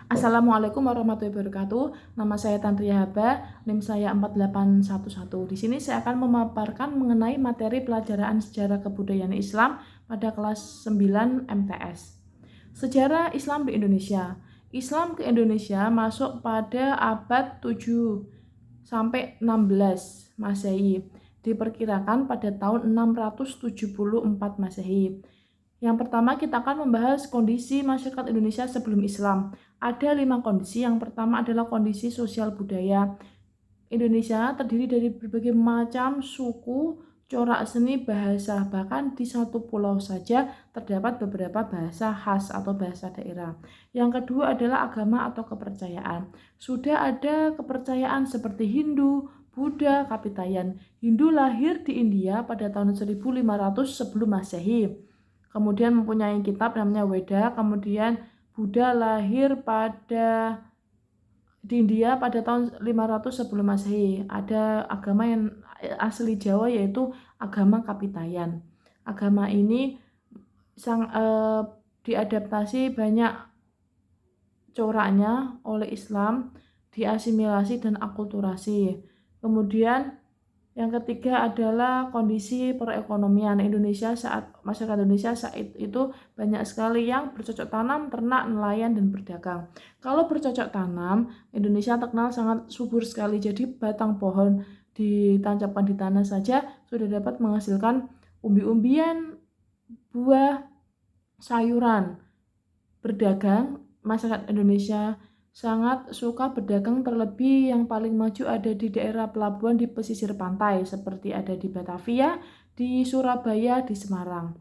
Assalamualaikum warahmatullahi wabarakatuh. Nama saya Tantria Haba, NIM saya 4811. Di sini saya akan memaparkan mengenai materi pelajaran sejarah kebudayaan Islam pada kelas 9 MTS. Sejarah Islam di Indonesia. Islam ke Indonesia masuk pada abad 7 sampai 16 Masehi. Diperkirakan pada tahun 674 Masehi. Yang pertama kita akan membahas kondisi masyarakat Indonesia sebelum Islam. Ada 5 kondisi. Yang pertama adalah kondisi sosial budaya. Indonesia terdiri dari berbagai macam suku, corak seni, bahasa. Bahkan di satu pulau saja terdapat beberapa bahasa khas atau bahasa daerah. Yang kedua adalah agama atau kepercayaan. Sudah ada kepercayaan seperti Hindu, Buddha, Kapitayan. Hindu lahir di India pada tahun 1500 sebelum Masehi. Kemudian mempunyai kitab namanya Weda. Kemudian Buddha lahir di India pada tahun 500 sebelum Masehi. Ada agama yang asli Jawa yaitu agama Kapitayan. Agama ini diadaptasi banyak coraknya oleh Islam, diasimilasi dan akulturasi. Kemudian yang ketiga adalah kondisi perekonomian masyarakat Indonesia saat itu banyak sekali yang bercocok tanam, ternak, nelayan, dan berdagang. Kalau bercocok tanam, Indonesia terkenal sangat subur sekali. Jadi batang pohon ditancapkan di tanah saja sudah dapat menghasilkan umbi-umbian, buah, sayuran. Berdagang, masyarakat Indonesia sangat suka berdagang, terlebih yang paling maju ada di daerah pelabuhan di pesisir pantai seperti ada di Batavia, di Surabaya, di Semarang.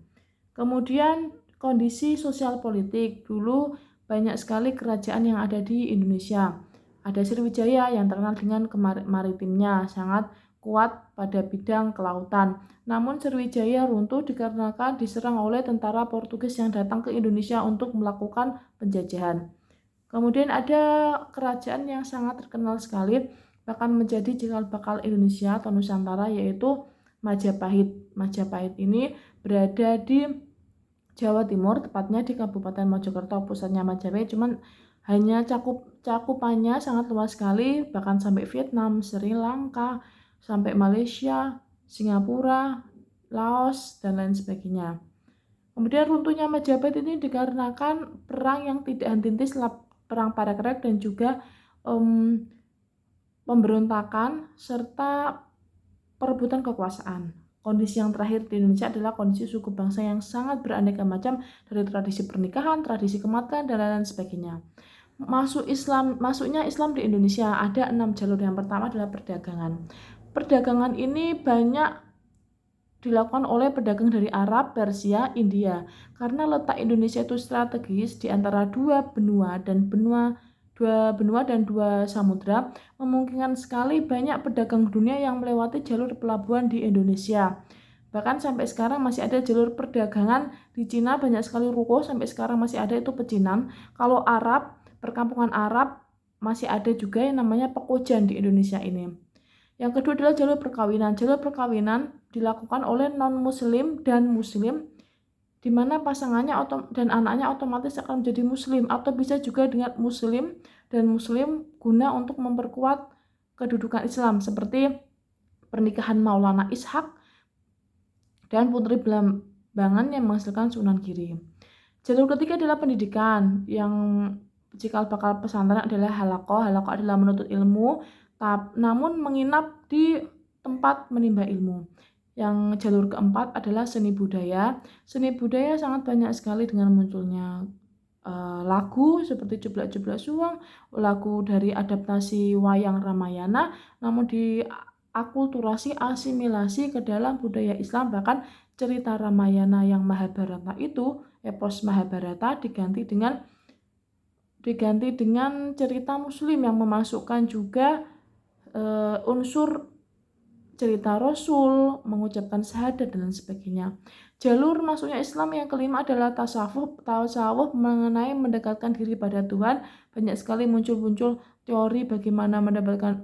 Kemudian kondisi sosial politik. Dulu banyak sekali kerajaan yang ada di Indonesia. Ada Sriwijaya yang terkenal dengan maritimnya, sangat kuat pada bidang kelautan. Namun Sriwijaya runtuh dikarenakan diserang oleh tentara Portugis yang datang ke Indonesia untuk melakukan penjajahan. Kemudian ada kerajaan yang sangat terkenal sekali, bahkan menjadi cikal bakal Indonesia atau Nusantara, yaitu Majapahit. Majapahit ini berada di Jawa Timur, tepatnya di Kabupaten Mojokerto. Pusatnya Majapahit, cuman hanya cakupannya sangat luas sekali, bahkan sampai Vietnam, Sri Lanka, sampai Malaysia, Singapura, Laos, dan lain sebagainya. Kemudian runtuhnya Majapahit ini dikarenakan perang yang tidak henti-henti, perang Parakrek dan juga pemberontakan serta perebutan kekuasaan. Kondisi yang terakhir di Indonesia adalah kondisi suku bangsa yang sangat beraneka macam, dari tradisi pernikahan, tradisi kematian, dan lain-lain sebagainya. Masuknya Islam di Indonesia ada 6 jalur. Yang pertama adalah perdagangan. Perdagangan ini banyak dilakukan oleh pedagang dari Arab, Persia, India. Karena letak Indonesia itu strategis di antara dua benua dan dua samudra, memungkinkan sekali banyak pedagang dunia yang melewati jalur pelabuhan di Indonesia. Bahkan sampai sekarang masih ada jalur perdagangan di Cina, banyak sekali ruko sampai sekarang masih ada, itu pecinan. Kalau Arab, perkampungan Arab masih ada juga yang namanya pekojan di Indonesia ini. Yang kedua adalah jalur perkawinan. Jalur perkawinan dilakukan oleh non-muslim dan muslim, di mana pasangannya dan anaknya otomatis akan menjadi muslim, atau bisa juga dengan muslim dan muslim guna untuk memperkuat kedudukan Islam, seperti pernikahan Maulana Ishak dan Putri Belambangan yang menghasilkan Sunan Giri. Jalur ketiga adalah pendidikan, yang cikal bakal pesantren adalah halaqah. Halaqah adalah menuntut ilmu, namun menginap di tempat menimba ilmu. Yang jalur keempat adalah seni budaya. Seni budaya sangat banyak sekali dengan munculnya lagu seperti Jeblak-Jeblak Suwang, lagu dari adaptasi wayang Ramayana, namun diakulturasi, asimilasi ke dalam budaya Islam. Bahkan cerita Ramayana yang Mahabharata itu, epos Mahabharata, diganti dengan cerita Muslim yang memasukkan juga unsur cerita Rasul, mengucapkan syahadat dan lain sebagainya. Jalur masuknya Islam yang kelima adalah tasawuf. Tasawuf mengenai mendekatkan diri pada Tuhan. Banyak sekali muncul teori bagaimana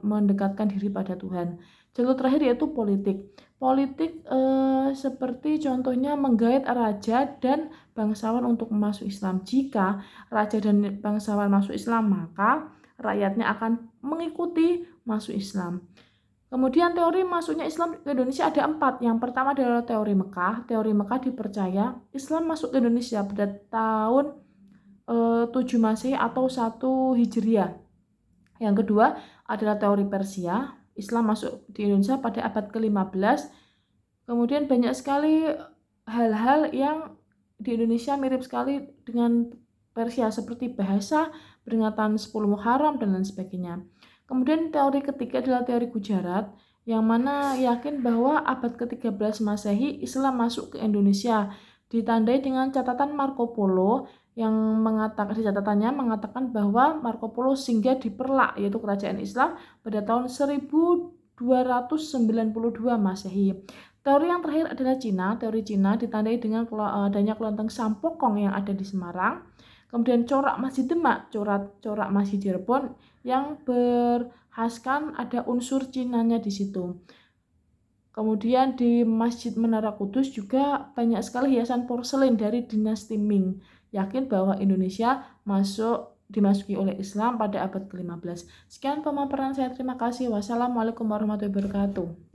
mendekatkan diri pada Tuhan. Jalur terakhir yaitu politik. Politik seperti contohnya menggait raja dan bangsawan untuk masuk Islam. Jika raja dan bangsawan masuk Islam, maka rakyatnya akan mengikuti masuk Islam. Kemudian teori masuknya Islam ke Indonesia ada 4. Yang pertama adalah teori Mekah. Teori Mekah dipercaya Islam masuk ke Indonesia pada tahun 7 Masehi atau 1 Hijriah. Yang kedua adalah teori Persia. Islam masuk di Indonesia pada abad ke-15. Kemudian banyak sekali hal-hal yang di Indonesia mirip sekali dengan Persia, seperti bahasa, peringatan 10 Muharram, dan lain sebagainya. Kemudian teori ketiga adalah teori Gujarat, yang mana yakin bahwa abad ke-13 Masehi Islam masuk ke Indonesia, ditandai dengan catatan Marco Polo yang di catatannya mengatakan bahwa Marco Polo singgah di Perlak, yaitu kerajaan Islam, pada tahun 1292 Masehi. Teori yang terakhir adalah Cina. Teori Cina ditandai dengan adanya kelenteng Sampokong yang ada di Semarang. Kemudian corak Masjid Demak, corak Masjid Cirebon yang berkhaskan ada unsur Cinanya di situ. Kemudian di Masjid Menara Kudus juga banyak sekali hiasan porselen dari dinasti Ming. Yakin bahwa Indonesia dimasuki oleh Islam pada abad ke-15. Sekian pemaparan saya, terima kasih. Wassalamualaikum warahmatullahi wabarakatuh.